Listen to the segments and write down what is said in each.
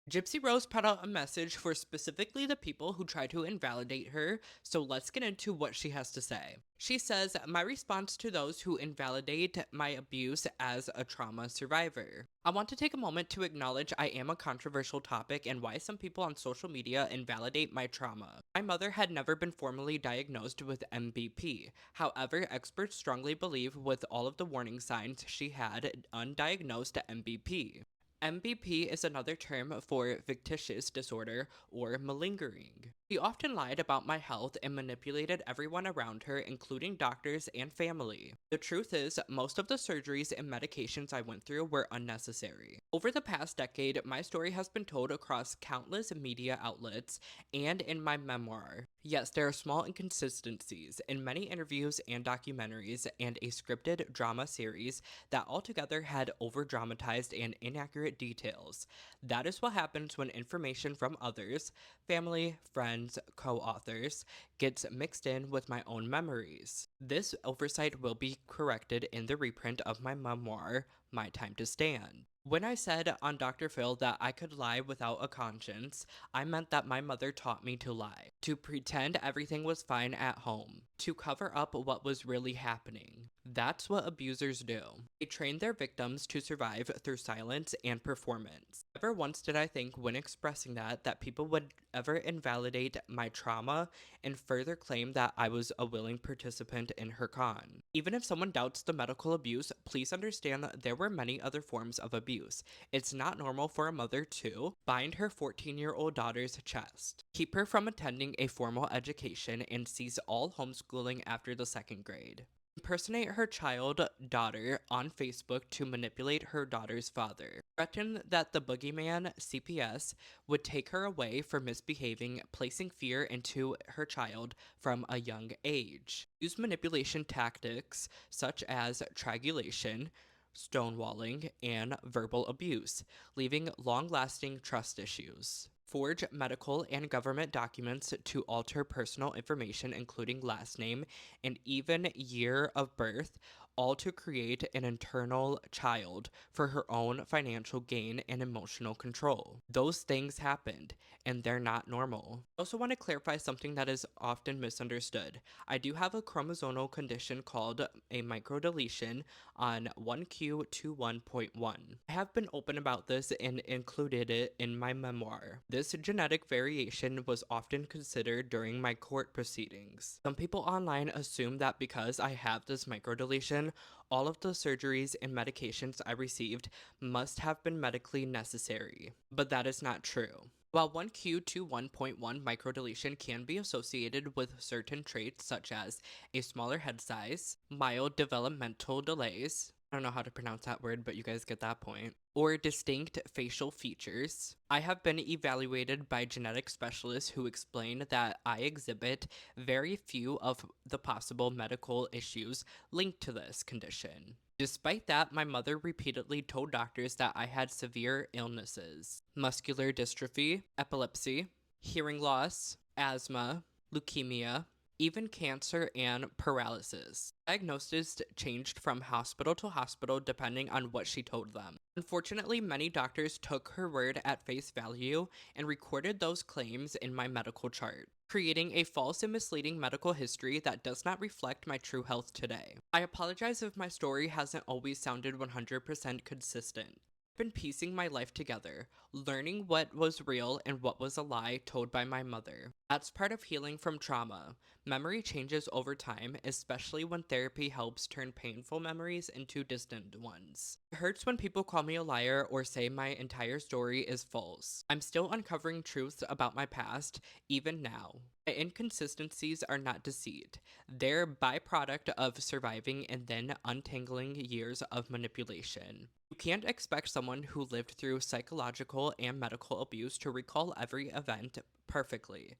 Gypsy Rose put out a message for specifically the people who try to invalidate her, so let's get into what she has to say. She says, "My response to those who invalidate my abuse as a trauma survivor. I want to take a moment to acknowledge I am a controversial topic and why some people on social media invalidate my trauma. My mother had never been formally diagnosed with MBP. However, experts strongly believe with all of the warning signs she had undiagnosed MBP. MBP is another term for fictitious disorder or malingering. She often lied about my health and manipulated everyone around her, including doctors and family. The truth is, most of the surgeries and medications I went through were unnecessary. Over the past decade, my story has been told across countless media outlets and in my memoir. Yes, there are small inconsistencies in many interviews and documentaries and a scripted drama series that altogether had over dramatized and inaccurate details. That is what happens when information from others, family, friends, co authors, gets mixed in with my own memories. This oversight will be corrected in the reprint of my memoir, My Time to Stand. When I said on Dr. Phil that I could lie without a conscience, I meant that my mother taught me to lie, to pretend everything was fine at home, to cover up what was really happening. That's what abusers do. They train their victims to survive through silence and performance. Never once did I think when expressing that people would ever invalidate my trauma and further claim that I was a willing participant in her con. Even if someone doubts the medical abuse, please understand that there were many other forms of abuse. It's not normal for a mother to bind her 14-year-old daughter's chest, keep her from attending a formal education, and cease all homeschooling after the second grade. Impersonate her child daughter on Facebook to manipulate her daughter's father. Threaten that the boogeyman, CPS, would take her away for misbehaving, placing fear into her child from a young age. Use manipulation tactics such as triangulation, stonewalling, and verbal abuse, leaving long lasting trust issues. Forge medical and government documents to alter personal information, including last name and even year of birth, all to create an internal child for her own financial gain and emotional control. Those things happened, and they're not normal. I also want to clarify something that is often misunderstood. I do have a chromosomal condition called a microdeletion on 1q21.1. I have been open about this and included it in my memoir. This genetic variation was often considered during my court proceedings. Some people online assume that because I have this microdeletion, all of the surgeries and medications I received must have been medically necessary, but that is not true. While 1q21.1 microdeletion can be associated with certain traits such as a smaller head size, mild developmental delays, I don't know how to pronounce that word, but you guys get that point, or distinct facial features, I have been evaluated by genetic specialists who explain that I exhibit very few of the possible medical issues linked to this condition. Despite that, my mother repeatedly told doctors that I had severe illnesses: muscular dystrophy, epilepsy, hearing loss, asthma, leukemia, even cancer, and paralysis. Diagnosis changed from hospital to hospital depending on what she told them. Unfortunately, many doctors took her word at face value and recorded those claims in my medical chart, creating a false and misleading medical history that does not reflect my true health today. I apologize if my story hasn't always sounded 100% consistent. I've been piecing my life together, learning what was real and what was a lie told by my mother. That's part of healing from trauma. Memory changes over time, especially when therapy helps turn painful memories into distant ones. It hurts when people call me a liar or say my entire story is false. I'm still uncovering truths about my past, even now. My inconsistencies are not deceit. They're byproduct of surviving and then untangling years of manipulation. You can't expect someone who lived through psychological and medical abuse to recall every event perfectly,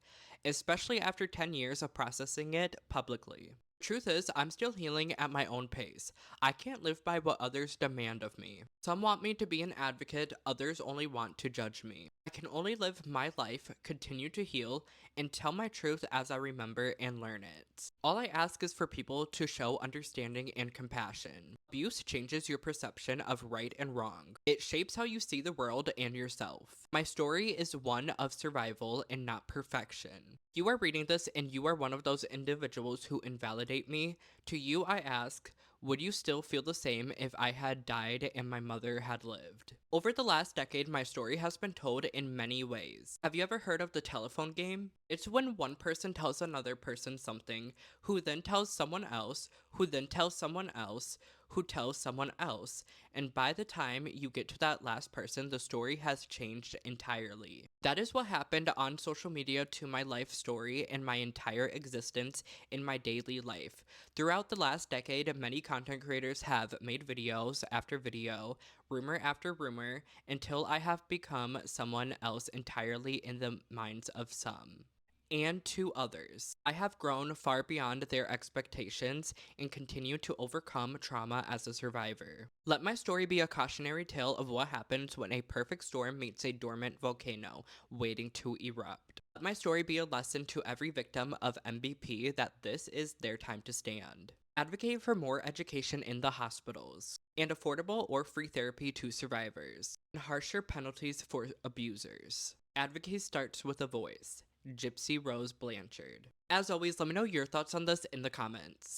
especially after 10 years of processing it publicly. Truth is, I'm still healing at my own pace. I can't live by what others demand of me. Some want me to be an advocate, others only want to judge me. I can only live my life, continue to heal, and tell my truth as I remember and learn it. All I ask is for people to show understanding and compassion. Abuse changes your perception of right and wrong. It shapes how you see the world and yourself. My story is one of survival and not perfection. You are reading this and you are one of those individuals who invalidate me. To you, I ask, would you still feel the same if I had died and my mother had lived? Over the last decade, my story has been told in many ways. Have you ever heard of the telephone game? It's when one person tells another person something, who then tells someone else, who then tells someone else, who tells someone else, and by the time you get to that last person, the story has changed entirely. That is what happened on social media to my life story and my entire existence in my daily life. Throughout the last decade, many content creators have made videos after video, rumor after rumor, until I have become someone else entirely in the minds of some. And to others. I have grown far beyond their expectations and continue to overcome trauma as a survivor. Let my story be a cautionary tale of what happens when a perfect storm meets a dormant volcano waiting to erupt. Let my story be a lesson to every victim of MBP that this is their time to stand. Advocate for more education in the hospitals, and affordable or free therapy to survivors, and harsher penalties for abusers. Advocate starts with a voice. Gypsy Rose Blanchard. As always, let me know your thoughts on this in the comments.